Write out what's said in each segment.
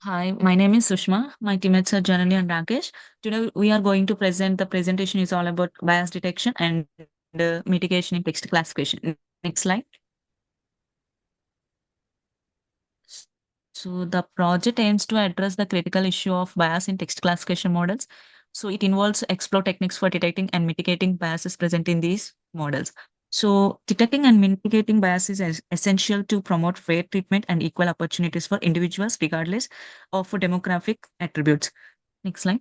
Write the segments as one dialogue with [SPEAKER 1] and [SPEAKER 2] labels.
[SPEAKER 1] Hi, my name is Sushma. My teammates are Janani and Rakesh. Today we are going to present. The presentation is all about bias detection and mitigation in text classification. Next slide. So the project aims to address the critical issue of bias in text classification models. So it involves explore techniques for detecting and mitigating biases present in these models. So detecting and mitigating bias is essential to promote fair treatment and equal opportunities for individuals regardless of demographic attributes. Next slide.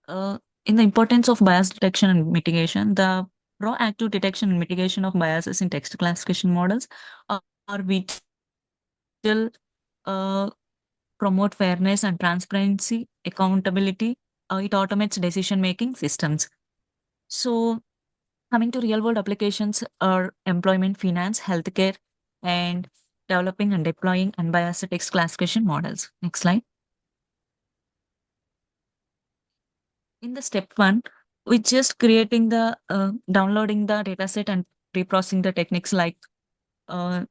[SPEAKER 1] Uh, in the importance of bias detection and mitigation, the proactive detection and mitigation of biases in text classification models are vital, uh, promote fairness and transparency, accountability. It automates decision making systems. So, coming to real world applications are employment, finance, healthcare, and developing and deploying unbiased text classification models. Next slide. In the step one, we're just creating the downloading the dataset and reprocessing the techniques like uh,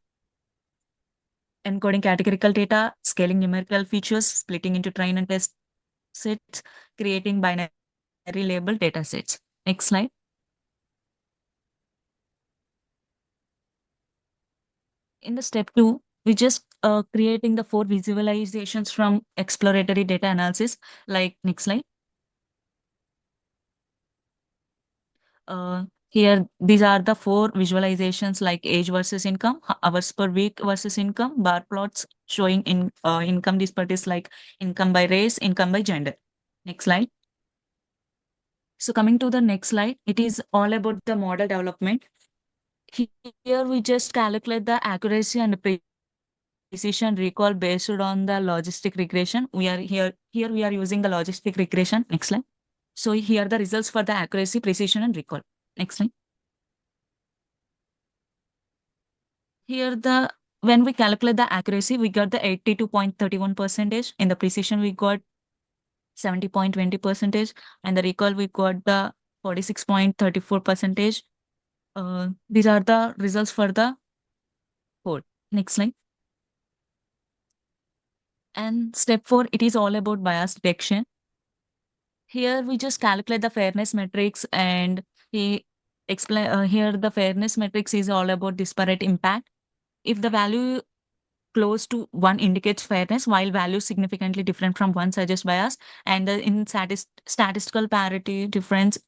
[SPEAKER 1] encoding categorical data, scaling numerical features, splitting into train and test sets, creating binary labeled datasets. Next slide. In the step two, we just creating the four visualizations from exploratory data analysis. Like next slide. Uh, Here, these are the four visualizations like age versus income, hours per week versus income, bar plots showing income disparities like income by race, income by gender. Next slide. So coming to the next slide, it is all about the model development. Here we just calculate the accuracy and precision recall based on the logistic regression. Here we are using the logistic regression. Next slide. So here the results for the accuracy, precision, and recall. Next slide. Here the when we calculate the accuracy, we got the 82.31 percentage. In the precision, we got 70.20 percentage, and the recall we got the 46.34 percentage. These are the results for the code. Next slide. And step four, it is all about bias detection. Here we just calculate the fairness metrics, and he explain here the fairness metrics is all about disparate impact. If the value close to 1 indicates fairness, while values significantly different from 1 suggest bias. And in statistical parity difference,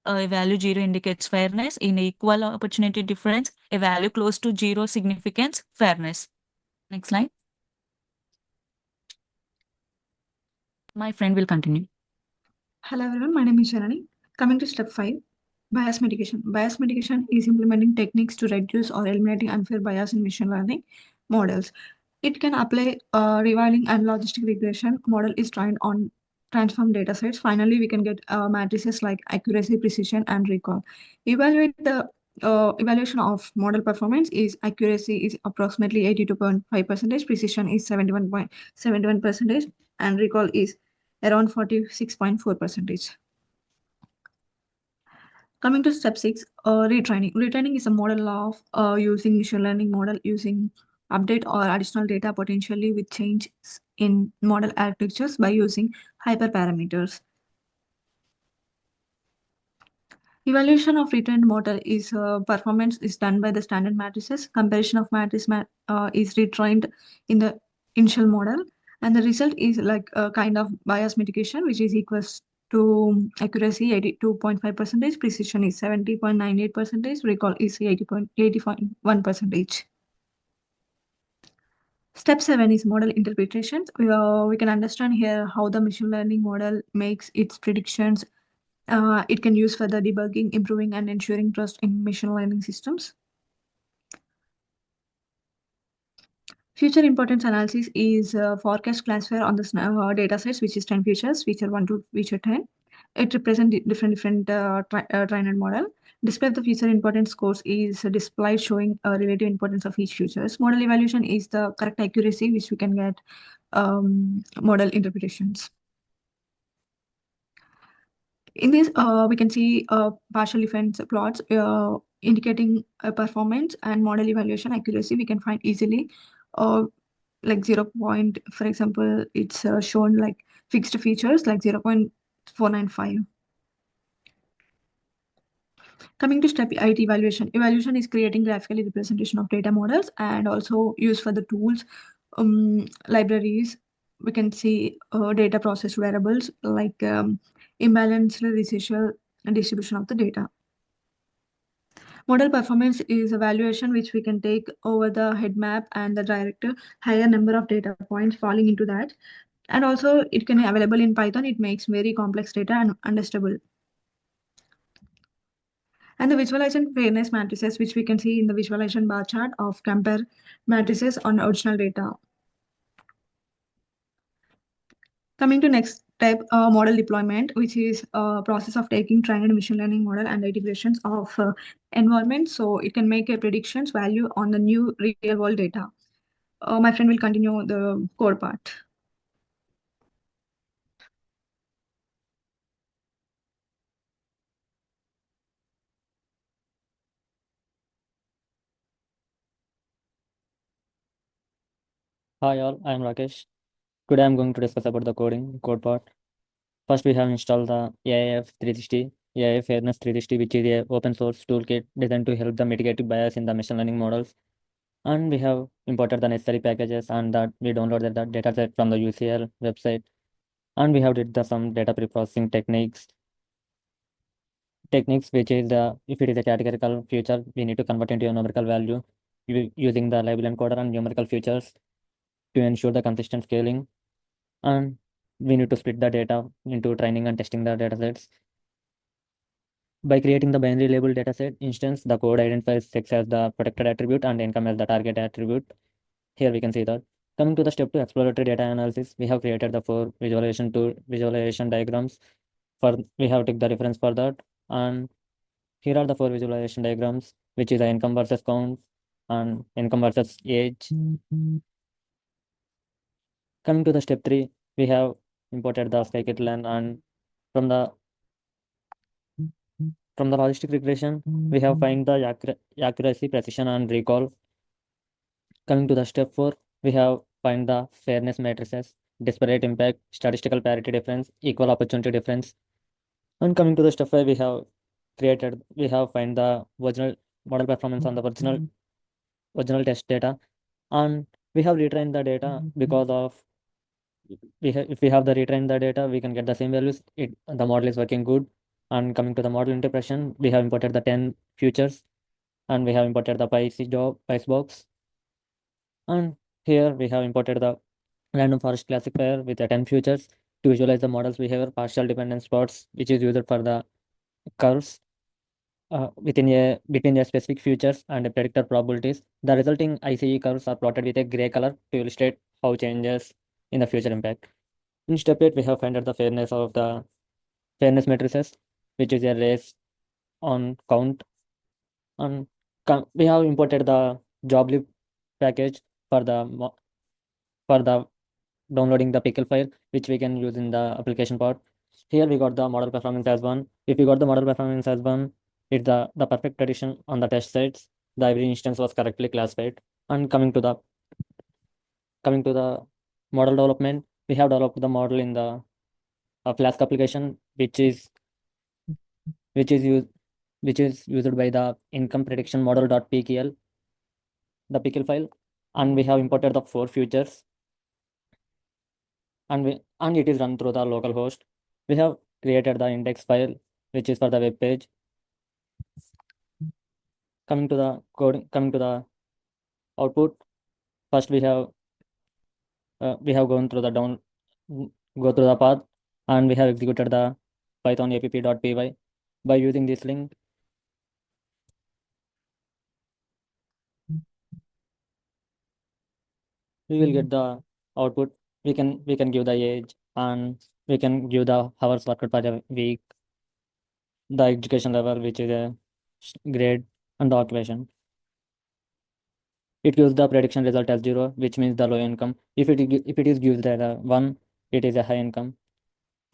[SPEAKER 1] a value 0 indicates fairness. In equal opportunity difference, a value close to 0 significance fairness. Next slide. My friend will continue.
[SPEAKER 2] Hello everyone, my name is Janani. Coming to step 5, bias mitigation. Bias mitigation is implementing techniques to reduce or eliminating unfair bias in machine learning models. It can apply rewiring and logistic regression. Model is trained on transform datasets. Finally, we can get matrices like accuracy, precision, and recall. Evaluate the evaluation of model performance is accuracy is approximately 82.5 percentage, precision is 71.71 percentage, and recall is around 46.4 percentage. Coming to step 6, retraining. Retraining is a model of using machine learning model using update or additional data potentially with changes in model architectures by using hyperparameters. Evaluation of retrained model is performance is done by the standard matrices. Comparison of is retrained in the initial model, and the result is like a kind of bias mitigation, which is equals to accuracy 82.5 percentage, precision is 70.98 percentage, recall is 80.81 percentage. Step 7 is model interpretation. We can understand here how the machine learning model makes its predictions. It can use for the debugging, improving, and ensuring trust in machine learning systems. Future importance analysis is forecast classifier on the data sets, which is 10 features, feature 1 to feature 10. It represents different trained model. Display of the future importance scores is displayed showing relative importance of each features. Model evaluation is the correct accuracy which we can get model interpretations. In this, we can see partial difference plots indicating performance and model evaluation accuracy. We can find easily. like 0 point, for example, it's shown like fixed features like 0.495. Coming to step IT evaluation. Evaluation is creating graphically representation of data models and also used for the tools, libraries. We can see data processed variables like imbalanced residual distribution of the data. Model performance is evaluation which we can take over the head map and the direct higher number of data points falling into that. And also it can be available in Python. It makes very complex data and understandable. And the visualization fairness matrices, which we can see in the visualization bar chart of compare matrices on original data. Coming to next step, model deployment, which is a process of taking trained machine learning model and integrations of environment. So it can make a predictions value on the new real world data. My friend will continue the core part.
[SPEAKER 3] Hi all, I am Rakesh. Today I am going to discuss about the code part. First we have installed the AIF 360, AIF Fairness 360, which is a open source toolkit designed to help the mitigate bias in the machine learning models. And we have imported the necessary packages and that we downloaded the dataset from the UCL website. And we have did some data preprocessing techniques, which is if it is a categorical feature, we need to convert into a numerical value using the label encoder and numerical features to ensure the consistent scaling. And we need to split the data into training and testing the datasets. By creating the binary label dataset instance, the code identifies sex as the protected attribute and income as the target attribute. Here we can see that. Coming to the step 2 exploratory data analysis, we have created the 4 visualization diagrams. For we have took the reference for that, and here are the 4 visualization diagrams, which is the income versus count and income versus age. Coming to the step 3, we have imported the scikit-learn, and from the from the logistic regression, we have find the accuracy, precision, and recall. Coming to the step 4, we have find the fairness matrices, disparate impact, statistical parity difference, equal opportunity difference. And coming to the step 5, we have find the original model performance on the original test data, and we have retrained the data because of if we have the retrained the data, we can get the same values. The model is working good. And coming to the model interpretation, we have imported the 10 futures and we have imported the Pice box. And here we have imported the random forest classifier with the 10 futures to visualize the model's behavior, partial dependence spots, which is used for the curves within a between a specific futures and a predictor probabilities. The resulting ICE curves are plotted with a gray color to illustrate how changes in the future impact. In step 8, we have found out the fairness matrices, which is a race on count. And we have imported the joblib package for for the downloading the pickle file, which we can use in the application part. Here we got the model performance as one. If we got the model performance as one, it's the perfect prediction on the test sets. The every instance was correctly classified. And coming to the model development, we have developed the model in the Flask application, which is used which is used by the income prediction model.pkl, the pickle file. And we have imported the 4 futures, and it is run through the local host. We have created the index file, which is for the web page. Coming to the output, first we have gone through the down go through the path, and we have executed the python app.py. By using this link, we will get the output. We can give the age, and we can give the hours worked per a week, the education level, which is a grade, and the occupation. It gives the prediction result as 0, which means the low income. If it is gives that 1, it is a high income.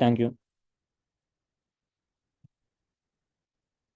[SPEAKER 3] Thank you.